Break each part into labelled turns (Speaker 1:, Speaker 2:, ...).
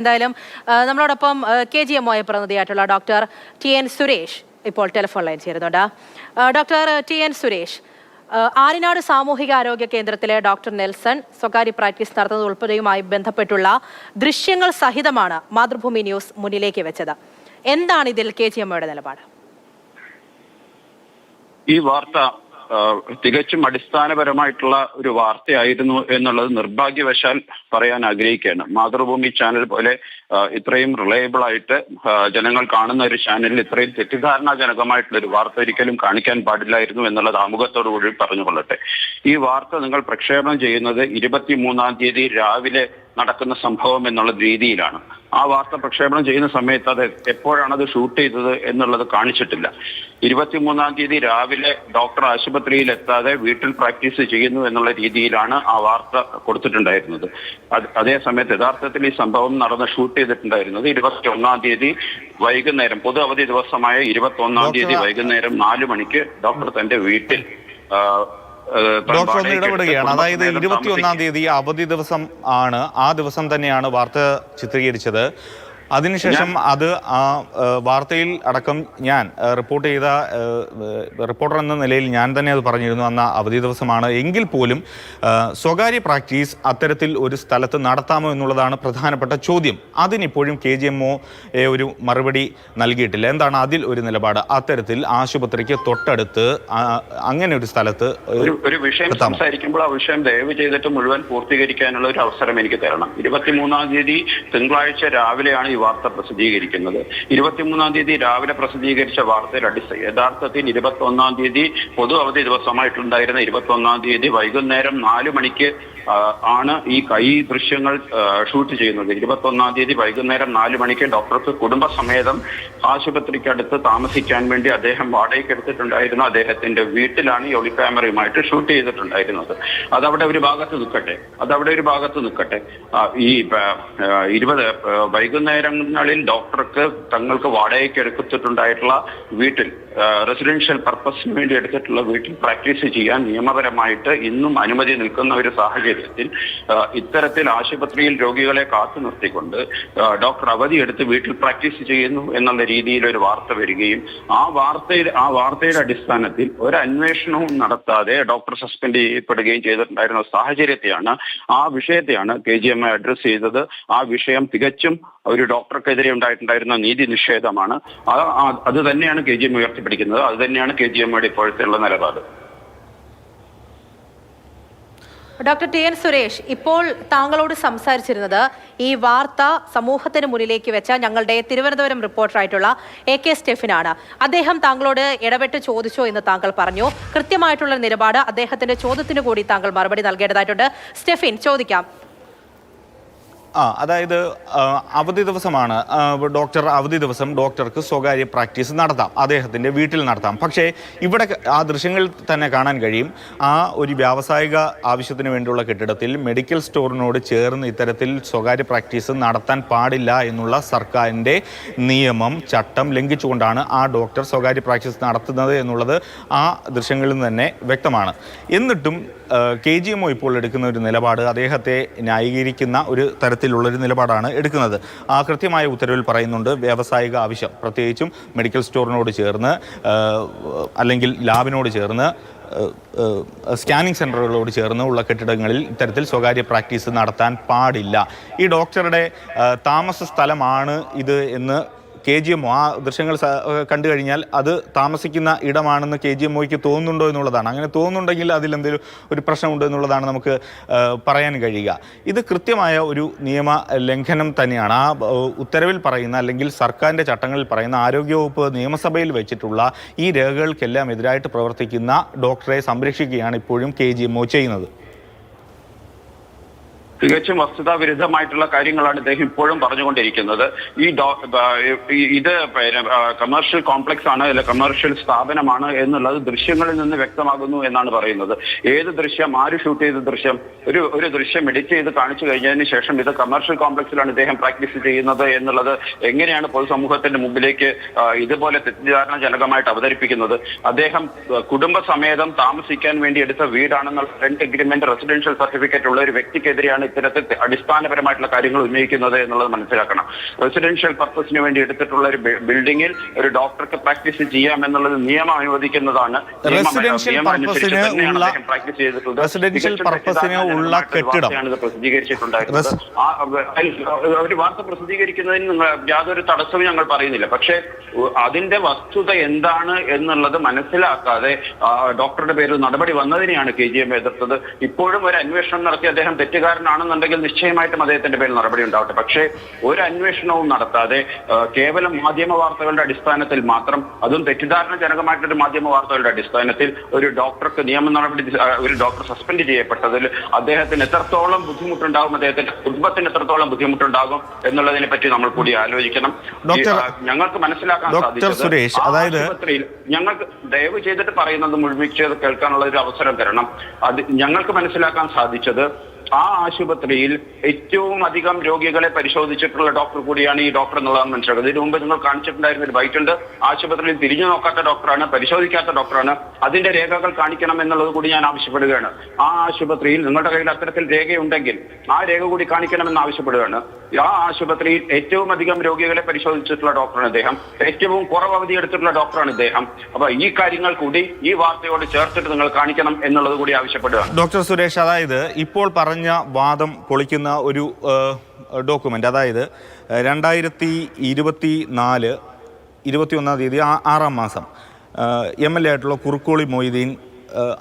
Speaker 1: എന്തായാലും നമ്മളോടൊപ്പം KGMO പ്രതിനിധിയായിട്ടുള്ള doctor TN Suresh ഇപ്പോൾ ടെലിഫോൺ ലൈൻ ചേരുന്നുണ്ട്. ഡോക്ടർ TN സുരേഷ്, ആര്യനാട് സാമൂഹിക ആരോഗ്യ കേന്ദ്രത്തിലെ ഡോക്ടർ നെൽസൺ സ്വകാര്യ പ്രാക്ടീസ് നടത്തുന്നത് ഉൾപ്പെടെയുമായി ബന്ധപ്പെട്ടുള്ള ദൃശ്യങ്ങൾ സഹിതമാണ് മാതൃഭൂമി ന്യൂസ് മുന്നിലേക്ക് വെച്ചത്. എന്താണ് ഇതിൽ KGMOയുടെ നിലപാട്?
Speaker 2: ഈ വാർത്ത തികച്ചും അടിസ്ഥാനപരമായിട്ടുള്ള ഒരു വാർത്തയായിരുന്നു എന്നുള്ളത് നിർഭാഗ്യവശാൽ പറയാൻ ആഗ്രഹിക്കുകയാണ്. മാതൃഭൂമി ചാനൽ പോലെ ഇത്രയും റിലയബിൾ ആയിട്ട് ജനങ്ങൾ കാണുന്ന ഒരു ചാനലിൽ ഇത്രയും തെറ്റിദ്ധാരണാജനകമായിട്ടുള്ള ഒരു വാർത്ത ഒരിക്കലും കാണിക്കാൻ പാടില്ലായിരുന്നു എന്നുള്ളത് ആമുഖത്തോടു കൂടി പറഞ്ഞുകൊള്ളട്ടെ. ഈ വാർത്ത നിങ്ങൾ പ്രക്ഷേപണം ചെയ്യുന്നത് 23-ാം തീയതി രാവിലെ നടക്കുന്ന സംഭവം എന്നുള്ള രീതിയിലാണ്. ആ വാർത്ത പ്രക്ഷേപണം ചെയ്യുന്ന സമയത്ത് അത് എപ്പോഴാണ് അത് ഷൂട്ട് ചെയ്തത് എന്നുള്ളത് കാണിച്ചിട്ടില്ല. 23-ാം തീയതി രാവിലെ ഡോക്ടർ ആശുപത്രിയിൽ എത്താതെ വീട്ടിൽ പ്രാക്ടീസ് ചെയ്യുന്നു എന്നുള്ള രീതിയിലാണ് ആ വാർത്ത കൊടുത്തിട്ടുണ്ടായിരുന്നത്. അതേ സമയത്ത് യഥാർത്ഥത്തിൽ ഈ സംഭവം നടന്ന് ഷൂട്ട് ചെയ്തിട്ടുണ്ടായിരുന്നത് 21-ാം തീയതി വൈകുന്നേരം, പൊതു അവധി ദിവസമായ 21-ാം തീയതി വൈകുന്നേരം 4 മണിക്ക് ഡോക്ടർ തന്റെ വീട്ടിൽ
Speaker 3: ഡോക്ടർ ഒന്ന് ഇടപെടുകയാണ്. അതായത് 21-ാം തീയതി അവധി ദിവസം ആണ്. ആ ദിവസം തന്നെയാണ് വാർത്ത ചിത്രീകരിച്ചത്. അതിനുശേഷം അത് ആ വാർത്തയിൽ അടക്കം ഞാൻ റിപ്പോർട്ട് ചെയ്ത റിപ്പോർട്ടർ എന്ന നിലയിൽ ഞാൻ തന്നെ അത് പറഞ്ഞിരുന്നു. അന്ന് അവധി ദിവസമാണ് എങ്കിൽ പോലും സ്വകാര്യ പ്രാക്ടീസ് അത്തരത്തിൽ ഒരു സ്ഥലത്ത് നടത്താമോ എന്നുള്ളതാണ് പ്രധാനപ്പെട്ട ചോദ്യം. അതിനിപ്പോഴും KGMO ഒരു മറുപടി നൽകിയിട്ടില്ല. എന്താണ് അതിൽ ഒരു നിലപാട്? അത്തരത്തിൽ ആശുപത്രിക്ക് തൊട്ടടുത്ത് അങ്ങനെ ഒരു സ്ഥലത്ത്
Speaker 2: ഒരു വിഷയം സംസാരിക്കുമ്പോൾ ആ വിഷയം ദയവ് ചെയ്തിട്ട് മുഴുവൻ പൂർത്തീകരിക്കാനുള്ള ഒരു അവസരം എനിക്ക് തരണം. 23-ാം തീയതി തിങ്കളാഴ്ച രാവിലെയാണ് ഈ വാർത്ത പ്രസിദ്ധീകരിക്കുന്നത്. 23-ാം തീയതി രാവിലെ പ്രസിദ്ധീകരിച്ച വാർത്തയിൽ യഥാർത്ഥത്തിൽ 21-ാം തീയതി പൊതു അവധി ദിവസമായിട്ടുണ്ടായിരുന്ന 21-ാം തീയതി വൈകുന്നേരം 4 മണിക്ക് ആണ് ഈ ദൃശ്യങ്ങൾ ഷൂട്ട് ചെയ്യുന്നത്. 21-ാം തീയതി വൈകുന്നേരം 4 മണിക്ക് ഡോക്ടർക്ക് കുടുംബസമേതം ആശുപത്രിക്കടുത്ത് താമസിക്കാൻ വേണ്ടി അദ്ദേഹം വാടകയ്ക്ക് എടുത്തിട്ടുണ്ടായിരുന്ന അദ്ദേഹത്തിന്റെ വീട്ടിലാണ് ഈ ഒളി ക്യാമറയുമായിട്ട് ഷൂട്ട് ചെയ്തിട്ടുണ്ടായിരുന്നത്. അതവിടെ ഒരു ഭാഗത്ത് നിൽക്കട്ടെ. ഈ 20 വൈകുന്നേരങ്ങളിൽ ഡോക്ടർക്ക് തങ്ങൾക്ക് വാടകയ്ക്ക് എടുത്തിട്ടുണ്ടായിട്ടുള്ള വീട്ടിൽ, റെസിഡൻഷ്യൽ പർപ്പസിന് വേണ്ടി എടുത്തിട്ടുള്ള വീട്ടിൽ പ്രാക്ടീസ് ചെയ്യാൻ നിയമപരമായിട്ട് ഇന്നും അനുമതി നിൽക്കുന്ന ഒരു സാഹചര്യത്തിൽ ഇത്തരത്തിൽ ആശുപത്രിയിൽ രോഗികളെ കാത്തു നിർത്തിക്കൊണ്ട് ഡോക്ടർ അവധിയെടുത്ത് വീട്ടിൽ പ്രാക്ടീസ് ചെയ്യുന്നു എന്നുള്ള രീതിയിൽ ഒരു വാർത്ത വരികയും ആ വാർത്തയുടെ അടിസ്ഥാനത്തിൽ ഒരു അന്വേഷണവും നടത്താതെ ഡോക്ടർ സസ്പെൻഡ് ചെയ്യപ്പെടുകയും ചെയ്തിട്ടുണ്ടായിരുന്ന സാഹചര്യത്തെയാണ്, ആ വിഷയത്തെയാണ് KGMO അഡ്രസ് ചെയ്തത്. ആ വിഷയം തികച്ചും ഒരു ഡോക്ടർക്കെതിരെ ഉണ്ടായിട്ടുണ്ടായിരുന്ന നീതി നിഷേധമാണ്. അത് തന്നെയാണ് KGMO ഉയർത്തിപ്പിടിക്കുന്നത്. അത് തന്നെയാണ് KGMOയുടെ ഇപ്പോഴത്തെ ഉള്ള നിലപാട്.
Speaker 1: ഡോക്ടർ TN സുരേഷ്, ഇപ്പോൾ താങ്കളോട് സംസാരിച്ചിരുന്നത് ഈ വാർത്ത സമൂഹത്തിന് മുന്നിലേക്ക് വെച്ച ഞങ്ങളുടെ തിരുവനന്തപുരം റിപ്പോർട്ടറായിട്ടുള്ള AK സ്റ്റെഫിനാണ്. അദ്ദേഹം താങ്കളോട് ഇടപെട്ട് ചോദിച്ചോ എന്ന് താങ്കൾ പറഞ്ഞു. കൃത്യമായിട്ടുള്ള നിലപാട് അദ്ദേഹത്തിന്റെ ചോദ്യത്തിന് കൂടി താങ്കൾ മറുപടി നൽകേണ്ടതായിട്ടുണ്ട്. സ്റ്റെഫിൻ, ചോദിക്കാം.
Speaker 3: അതായത് അവധി ദിവസമാണ്, ഡോക്ടർ അവധി ദിവസം ഡോക്ടർക്ക് സ്വകാര്യ പ്രാക്ടീസ് നടത്താം, അദ്ദേഹത്തിൻ്റെ വീട്ടിൽ നടത്താം. പക്ഷേ ഇവിടെ ആ ദൃശ്യങ്ങളിൽ തന്നെ കാണാൻ കഴിയും, ആ ഒരു വ്യാവസായിക ആവശ്യത്തിന് വേണ്ടിയുള്ള കെട്ടിടത്തിൽ മെഡിക്കൽ സ്റ്റോറിനോട് ചേർന്ന് ഇത്തരത്തിൽ സ്വകാര്യ പ്രാക്ടീസ് നടത്താൻ പാടില്ല എന്നുള്ള സർക്കാരിൻ്റെ നിയമം, ചട്ടം ലംഘിച്ചുകൊണ്ടാണ് ആ ഡോക്ടർ സ്വകാര്യ പ്രാക്ടീസ് നടത്തുന്നത് എന്നുള്ളത് ആ ദൃശ്യങ്ങളിൽ നിന്ന് തന്നെ വ്യക്തമാണ്. എന്നിട്ടും KGMO ഇപ്പോൾ എടുക്കുന്ന ഒരു നിലപാട് അദ്ദേഹത്തെ ന്യായീകരിക്കുന്ന ഒരു തരത്തിലുള്ളൊരു നിലപാടാണ് എടുക്കുന്നത്. ആ കൃത്യമായ ഉത്തരവിൽ പറയുന്നുണ്ട്, വ്യാവസായിക ആവശ്യം, പ്രത്യേകിച്ചും മെഡിക്കൽ സ്റ്റോറിനോട് ചേർന്ന് അല്ലെങ്കിൽ ലാബിനോട് ചേർന്ന് സ്കാനിങ് സെൻ്ററുകളോട് ചേർന്ന് ഉള്ള കെട്ടിടങ്ങളിൽ ഇത്തരത്തിൽ സ്വകാര്യ പ്രാക്ടീസ് നടത്താൻ പാടില്ല. ഈ ഡോക്ടറുടെ താമസ സ്ഥലമാണ് ഇത് എന്ന് KGMO ആ ദൃശ്യങ്ങൾ കണ്ടു കഴിഞ്ഞാൽ അത് താമസിക്കുന്ന ഇടമാണെന്ന് KGMOയ്ക്ക് തോന്നുന്നുണ്ടോ എന്നുള്ളതാണ്. അങ്ങനെ തോന്നുന്നുണ്ടെങ്കിൽ അതിലെന്തെങ്കിലും ഒരു പ്രശ്നമുണ്ട് എന്നുള്ളതാണ് നമുക്ക് പറയാൻ കഴിയുക. ഇത് കൃത്യമായ ഒരു നിയമ ലംഘനം തന്നെയാണ്. ആ ഉത്തരവിൽ പറയുന്ന അല്ലെങ്കിൽ സർക്കാരിൻ്റെ ചട്ടങ്ങളിൽ പറയുന്ന ആരോഗ്യവകുപ്പ് നിയമസഭയിൽ വെച്ചിട്ടുള്ള ഈ രേഖകൾക്കെല്ലാം എതിരായിട്ട് പ്രവർത്തിക്കുന്ന ഡോക്ടറെ സംരക്ഷിക്കുകയാണ് ഇപ്പോഴും KGMO ചെയ്യുന്നത്.
Speaker 2: തികച്ചും വസ്തുതാവിരുദ്ധമായിട്ടുള്ള കാര്യങ്ങളാണ് ഇദ്ദേഹം ഇപ്പോഴും പറഞ്ഞുകൊണ്ടിരിക്കുന്നത്. ഇത് കമേഴ്ഷ്യൽ കോംപ്ലക്സ് ആണ്, അല്ല കമേഴ്ഷ്യൽ സ്ഥാപനമാണ് എന്നുള്ളത് ദൃശ്യങ്ങളിൽ നിന്ന് വ്യക്തമാകുന്നു എന്നാണ് പറയുന്നത്. ഏത് ദൃശ്യം, ആര് ഷൂട്ട് ചെയ്ത ദൃശ്യം? ഒരു ദൃശ്യം എഡിറ്റ് ചെയ്ത് കാണിച്ചു കഴിഞ്ഞതിന് ശേഷം ഇത് കമേഴ്ഷ്യൽ കോംപ്ലക്സിലാണ് ഇദ്ദേഹം പ്രാക്ടീസ് ചെയ്യുന്നത് എന്നുള്ളത് എങ്ങനെയാണ് പൊതുസമൂഹത്തിന്റെ മുമ്പിലേക്ക് ഇതുപോലെ തെറ്റിദ്ധാരണജനകമായിട്ട് അവതരിപ്പിക്കുന്നത്? അദ്ദേഹം കുടുംബസമേതം താമസിക്കാൻ വേണ്ടി എടുത്ത വീടാണെന്നുള്ള റെന്റ് എഗ്രിമെന്റ്, റെസിഡൻഷ്യൽ സർട്ടിഫിക്കറ്റ് ഉള്ള ഒരു വ്യക്തിക്കെതിരെയാണ് ഇത്തരത്തിൽ അടിസ്ഥാനപരമായിട്ടുള്ള കാര്യങ്ങൾ ഉന്നയിക്കുന്നത് എന്നുള്ളത് മനസ്സിലാക്കണം. റെസിഡൻഷ്യൽ പർപ്പസിന് വേണ്ടി എടുത്തിട്ടുള്ള ഒരു ബിൽഡിംഗിൽ ഒരു ഡോക്ടർക്ക് പ്രാക്ടീസ് ചെയ്യാം എന്നുള്ളത് നിയമം അനുവദിക്കുന്നതാണ്.
Speaker 3: റെസിഡൻഷ്യൽ പർപ്പസിന് ഉള്ള കെട്ടിടം
Speaker 2: പ്രസിദ്ധീകരിച്ചിട്ടുണ്ടായിരുന്നത്. ഒരു വാർത്ത പ്രസിദ്ധീകരിക്കുന്നതിന് യാതൊരു തടസ്സവും ഞങ്ങൾ പറയുന്നില്ല. പക്ഷേ അതിന്റെ വസ്തുത എന്താണ് എന്നുള്ളത് മനസ്സിലാക്കാതെ ഡോക്ടറുടെ പേരിൽ നടപടി വന്നതിനെയാണ് KGM എതിർത്തത്. ഇപ്പോഴും ഒരു അന്വേഷണം നടത്തി അദ്ദേഹം തെറ്റുകാരനാണെന്നുണ്ടെങ്കിൽ നിശ്ചയമായിട്ടും അദ്ദേഹത്തിന്റെ പേരിൽ നടപടി ഉണ്ടാവട്ടെ. പക്ഷേ ഒരു അന്വേഷണവും നടത്താതെ കേവലം മാധ്യമ വാർത്തകളുടെ അടിസ്ഥാനത്തിൽ മാത്രം, അതും തെറ്റിദ്ധാരണജനകമായിട്ടൊരു മാധ്യമ വാർത്തകളുടെ അടിസ്ഥാനത്തിൽ ഒരു ഡോക്ടർക്ക് നിയമ നടപടി, ഒരു ഡോക്ടർ സസ്പെൻഡ് ചെയ്യപ്പെട്ടതിൽ അദ്ദേഹത്തിന് എത്രത്തോളം ബുദ്ധിമുട്ടുണ്ടാകും, അദ്ദേഹത്തിന്റെ കുടുംബത്തിന് എത്രത്തോളം ബുദ്ധിമുട്ടുണ്ടാകും എന്നുള്ളതിനെ പറ്റി നമ്മൾ കൂടി ആലോചിക്കണം. ഞങ്ങൾക്ക് മനസ്സിലാക്കാൻ സാധിച്ചത് ആശുപത്രിയിൽ ഞങ്ങൾക്ക് ദയവ് ചെയ്തിട്ട് പറയുന്നത് മുഴുമിച്ച് കേൾക്കാനുള്ള ഒരു അവസരം തരണം. അത് ഞങ്ങൾക്ക് മനസ്സിലാക്കാൻ സാധിച്ചത് ആ ആശുപത്രിയിൽ ഏറ്റവും അധികം രോഗികളെ പരിശോധിച്ചിട്ടുള്ള ഡോക്ടർ കൂടിയാണ് ഈ ഡോക്ടർ എന്നുള്ളതാണ് മനസ്സിലാക്കുന്നത്. ഇതിനു മുമ്പ് നിങ്ങൾ കാണിച്ചിട്ടുണ്ടായിരുന്ന ഒരു ബൈറ്റുണ്ട്. ആശുപത്രിയിൽ തിരിഞ്ഞു നോക്കാത്ത ഡോക്ടറാണ്, പരിശോധിക്കാത്ത ഡോക്ടറാണ്. അതിന്റെ രേഖകൾ കാണിക്കണം എന്നുള്ളത് കൂടി ഞാൻ ആവശ്യപ്പെടുകയാണ്. ആ ആശുപത്രിയിൽ നിങ്ങളുടെ കയ്യിൽ അത്തരത്തിൽ രേഖയുണ്ടെങ്കിൽ ആ രേഖ കൂടി കാണിക്കണമെന്ന് ആവശ്യപ്പെടുകയാണ്. ആ ആശുപത്രിയിൽ ഏറ്റവും അധികം രോഗികളെ പരിശോധിച്ചിട്ടുള്ള ഡോക്ടറാണ് ഇദ്ദേഹം. ഏറ്റവും കുറവ് അവധി എടുത്തിട്ടുള്ള ഡോക്ടറാണ് ഇദ്ദേഹം. അപ്പൊ ഈ കാര്യങ്ങൾ കൂടി ഈ വാർത്തയോട് ചേർത്തിട്ട് നിങ്ങൾ കാണിക്കണം എന്നുള്ളത് കൂടി ആവശ്യപ്പെടുകയാണ്.
Speaker 3: ഡോക്ടർ സുരേഷ്, അതായത് ഇപ്പോൾ പറഞ്ഞ വാദം പൊളിക്കുന്ന ഒരു ഡോക്യുമെന്റ്, അതായത് 2024 21-ാം തീയതി 6-ാം മാസം MLA ആയിട്ടുള്ള കുറുക്കോളി മൊയ്തീൻ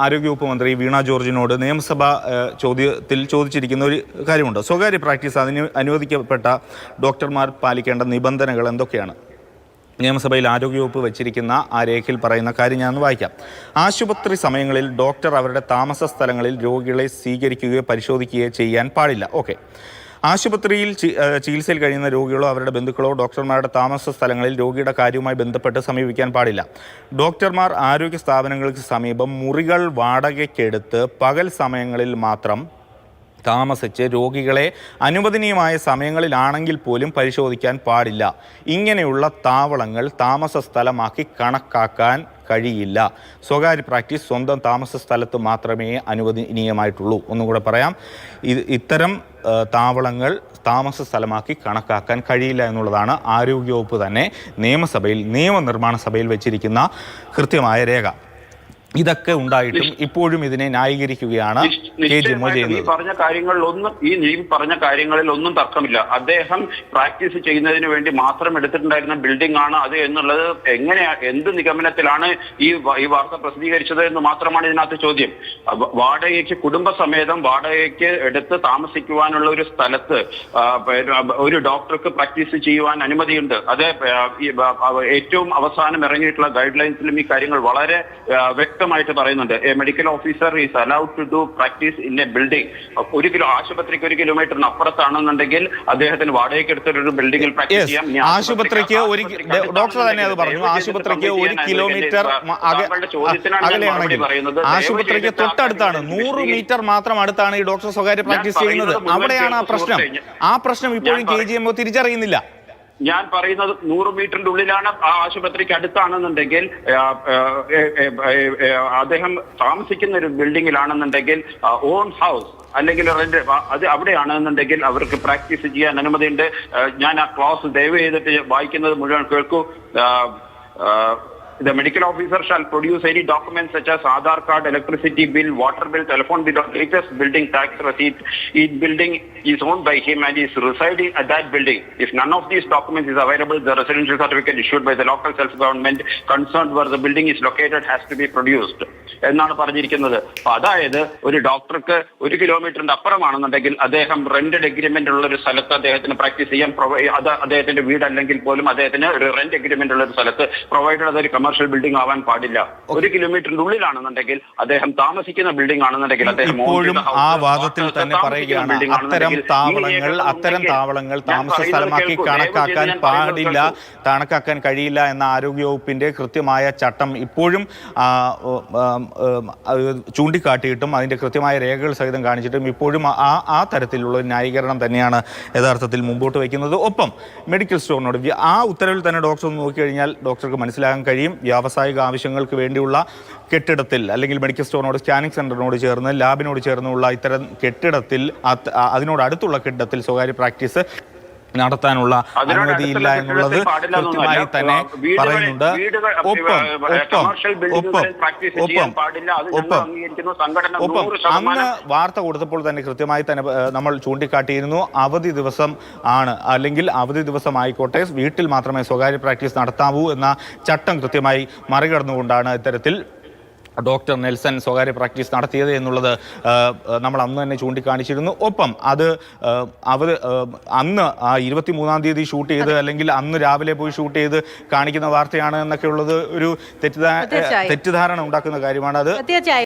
Speaker 3: ആരോഗ്യവകുപ്പ് മന്ത്രി വീണ ജോർജിനോട് നിയമസഭാ ചോദ്യത്തിൽ ചോദിച്ചിരിക്കുന്ന ഒരു കാര്യമുണ്ട്. സ്വകാര്യ പ്രാക്ടീസ് അതിന് അനുവദിക്കപ്പെട്ട ഡോക്ടർമാർ പാലിക്കേണ്ട നിബന്ധനകൾ എന്തൊക്കെയാണ്? നിയമസഭയിൽ ആരോഗ്യവകുപ്പ് വെച്ചിരിക്കുന്ന ആ രേഖയിൽ പറയുന്ന കാര്യം ഞാൻ വായിക്കാം. ആശുപത്രി സമയങ്ങളിൽ ഡോക്ടർ അവരുടെ താമസ സ്ഥലങ്ങളിൽ രോഗികളെ സ്വീകരിക്കുകയോ പരിശോധിക്കുകയോ ചെയ്യാൻ പാടില്ല. ഓക്കെ. ആശുപത്രിയിൽ ചികിത്സയിൽ കഴിയുന്ന രോഗികളോ അവരുടെ ബന്ധുക്കളോ ഡോക്ടർമാരുടെ താമസ സ്ഥലങ്ങളിൽ രോഗിയുടെ കാര്യവുമായി ബന്ധപ്പെട്ട് സമീപിക്കാൻ പാടില്ല. ഡോക്ടർമാർ ആരോഗ്യ സ്ഥാപനങ്ങൾക്ക് സമീപം മുറികൾ വാടകയ്ക്കെടുത്ത് പകൽ സമയങ്ങളിൽ മാത്രം താമസിച്ച് രോഗികളെ അനുവദനീയമായ സമയങ്ങളിലാണെങ്കിൽ പോലും പരിശോധിക്കാൻ പാടില്ല. ഇങ്ങനെയുള്ള താവളങ്ങൾ താമസ സ്ഥലമാക്കി കണക്കാക്കാൻ കഴിയില്ല. സ്വകാര്യ പ്രാക്ടീസ് സ്വന്തം താമസ സ്ഥലത്ത് മാത്രമേ അനുവദനീയമായിട്ടുള്ളൂ. ഒന്നുകൂടെ പറയാം, ഇത്തരം താവളങ്ങൾ താമസ സ്ഥലമാക്കി കണക്കാക്കാൻ കഴിയില്ല എന്നുള്ളതാണ് ആരോഗ്യവകുപ്പ് തന്നെ നിയമസഭയിൽ, നിയമനിർമ്മാണ സഭയിൽ വെച്ചിരിക്കുന്ന കൃത്യമായ രേഖ. ഇതൊക്കെ ഉണ്ടായിട്ടും ഇപ്പോഴും ഇതിനെ ന്യായീകരിക്കുകയാണ് KGM ചെയ്യുന്നത്.
Speaker 2: ഈ പറഞ്ഞ കാര്യങ്ങളിൽ ഒന്നും തർക്കമില്ല. അദ്ദേഹം പ്രാക്ടീസ് ചെയ്യുന്നതിന് വേണ്ടി മാത്രം എടുത്തിട്ടുണ്ടായിരുന്ന ബിൽഡിംഗ് ആണ് അത് എന്നുള്ളത് എന്ത് നിഗമനത്തിലാണ് ഈ വാർത്ത പ്രസിദ്ധീകരിച്ചത് എന്ന് മാത്രമാണ് ഇതിനകത്ത് ചോദ്യം. വാടകയ്ക്ക് കുടുംബസമേതം വാടകയ്ക്ക് എടുത്ത് താമസിക്കുവാനുള്ള ഒരു സ്ഥലത്ത് ഒരു ഡോക്ടർക്ക് പ്രാക്ടീസ് ചെയ്യുവാൻ അനുമതിയുണ്ട്. അത് ഏറ്റവും അവസാനം ഇറങ്ങിയിട്ടുള്ള ഗൈഡ് ലൈൻസിലും ഈ കാര്യങ്ങൾ വളരെ വ്യക്തമായിട്ട് പറയുന്നുണ്ട്. A medical officer is allowed to do practice in a building. ആശുപത്രിക്ക് 1 കിലോമീറ്ററിന് അപ്പുറത്താണെന്നുണ്ടെങ്കിൽ അദ്ദേഹത്തിന് വാടകയ്ക്ക് എടുത്തൊരു ബിൽഡിംഗിൽ പ്രാക്ടീസ് ചെയ്യാം.
Speaker 3: ആശുപത്രിക്ക് ഡോക്ടർ തന്നെ അത് പറഞ്ഞു. ആശുപത്രിക്ക് 1 കിലോമീറ്റർ അകലെയാണെങ്കിൽ ആശുപത്രിക്ക് തൊട്ടടുത്താണ്, 100 മീറ്റർ മാത്രം അടുത്താണ് ഈ ഡോക്ടർ സ്വകാര്യ പ്രാക്ടീസ് ചെയ്യുന്നത്. അവിടെയാണ് ആ പ്രശ്നം. ആ പ്രശ്നം ഇപ്പോഴും KGM തിരിച്ചറിയുന്നില്ല.
Speaker 2: ഞാൻ പറയുന്നത് 100 മീറ്ററിന്റെ ഉള്ളിലാണ്, ആ ആശുപത്രിക്ക് അടുത്താണെന്നുണ്ടെങ്കിൽ, അദ്ദേഹം താമസിക്കുന്ന ഒരു ബിൽഡിങ്ങിലാണെന്നുണ്ടെങ്കിൽ, ഓൺ ഹൗസ് അല്ലെങ്കിൽ റെന്റ് അത് അവിടെയാണെന്നുണ്ടെങ്കിൽ അവർക്ക് പ്രാക്ടീസ് ചെയ്യാൻ അനുമതിയുണ്ട്. ഞാൻ ആ ക്ലോസ് ദയവ് ചെയ്തിട്ട് വായിക്കുന്നത് മുഴുവൻ കേൾക്കൂ. The medical officer shall produce any documents such as Aadhaar card, electricity bill, water bill, telephone bill, or latest building tax receipt. Each building is owned by him and is residing at that building. If none of these documents is available, the residential certificate issued by the local self-government concerned where the building is located has to be produced. എന്നാണ് പറഞ്ഞിരിക്കുന്നത്. അപ്പൊ അതായത് ഒരു ഡോക്ടർക്ക് 1 കിലോമീറ്ററിന്റെ അപ്പുറമാണെന്നുണ്ടെങ്കിൽ അദ്ദേഹം rented agreement ഉള്ള ഒരു സ്ഥലത്ത് അദ്ദേഹത്തിന് പ്രാക്ടീസ് ചെയ്യാൻ അത് അദ്ദേഹത്തിന്റെ വീടല്ലെങ്കിൽ പോലും അദ്ദേഹത്തിന് ഒരു റെന്റ് എഗ്രിമെന്റ് ഉള്ള ഒരു സ്ഥലത്ത് പ്രൊവൈഡഡ് അതൊരു കമേഴ്ഷ്യൽ ബിൽഡിംഗ് ആവാൻ പാടില്ല. 1 കിലോമീറ്ററിന്റെ ഉള്ളിലാണെന്നുണ്ടെങ്കിൽ അദ്ദേഹം താമസിക്കുന്ന ബിൽഡിംഗ് ആണെന്നുണ്ടെങ്കിൽ അദ്ദേഹം
Speaker 3: ഇപ്പോഴും ആ വാദത്തിൽ തന്നെ പറയുകയാണ് അത്തരം താവളങ്ങൾ താമസ സ്ഥലമാക്കി കണക്കാക്കാൻ പാടില്ല, കണക്കാക്കാൻ കഴിയില്ല എന്ന ആരോഗ്യവകുപ്പിന്റെ കൃത്യമായ ചട്ടം ഇപ്പോഴും ചൂണ്ടിക്കാട്ടിയിട്ടും അതിൻ്റെ കൃത്യമായ രേഖകൾ സഹിതം കാണിച്ചിട്ടും ഇപ്പോഴും ആ തരത്തിലുള്ള ഒരു ന്യായീകരണം തന്നെയാണ് യഥാർത്ഥത്തിൽ മുമ്പോട്ട് വയ്ക്കുന്നത്. ഒപ്പം മെഡിക്കൽ സ്റ്റോറിനോട് ആ ഉത്തരവിൽ തന്നെ ഡോക്ടർ ഒന്ന് നോക്കിക്കഴിഞ്ഞാൽ ഡോക്ടർക്ക് മനസ്സിലാകാൻ കഴിയും വ്യാവസായിക ആവശ്യങ്ങൾക്ക് വേണ്ടിയുള്ള കെട്ടിടത്തിൽ അല്ലെങ്കിൽ മെഡിക്കൽ സ്റ്റോറിനോട് സ്കാനിംഗ് സെന്ററിനോട് ചേർന്ന് ലാബിനോട് ചേർന്നുള്ള ഇത്തരം കെട്ടിടത്തിൽ അതിനോട് അടുത്തുള്ള കെട്ടിടത്തിൽ സ്വകാര്യ പ്രാക്ടീസ് നടത്താനുള്ള അനുമതിയില്ല എന്നുള്ളത് കൃത്യമായി തന്നെ പറയുന്നുണ്ട്. ഒപ്പം അന്ന് വാർത്ത കൊടുത്തപ്പോൾ തന്നെ കൃത്യമായി തന്നെ നമ്മൾ ചൂണ്ടിക്കാട്ടിയിരുന്നു അവധി ദിവസം ആണ്, അല്ലെങ്കിൽ അവധി ദിവസം ആയിക്കോട്ടെ വീട്ടിൽ മാത്രമേ സ്വകാര്യ പ്രാക്ടീസ് നടത്താവൂ എന്ന ചട്ടം കൃത്യമായി മറികടന്നുകൊണ്ടാണ് ഇത്തരത്തിൽ ഡോക്ടർ നെൽസൺ സ്വകാര്യ പ്രാക്ടീസ് നടത്തിയത് എന്നുള്ളത് നമ്മൾ അന്ന് തന്നെ ചൂണ്ടിക്കാണിച്ചിരുന്നു. ഒപ്പം അത് അന്ന് ആ 23-ാം തീയതി ഷൂട്ട് ചെയ്ത് അല്ലെങ്കിൽ അന്ന് രാവിലെ പോയി ഷൂട്ട് ചെയ്ത് കാണിക്കുന്ന വാർത്തയാണ് എന്നൊക്കെ ഉള്ളത് ഒരു തെറ്റിദ്ധാരണ ഉണ്ടാക്കുന്ന കാര്യമാണ് അത്.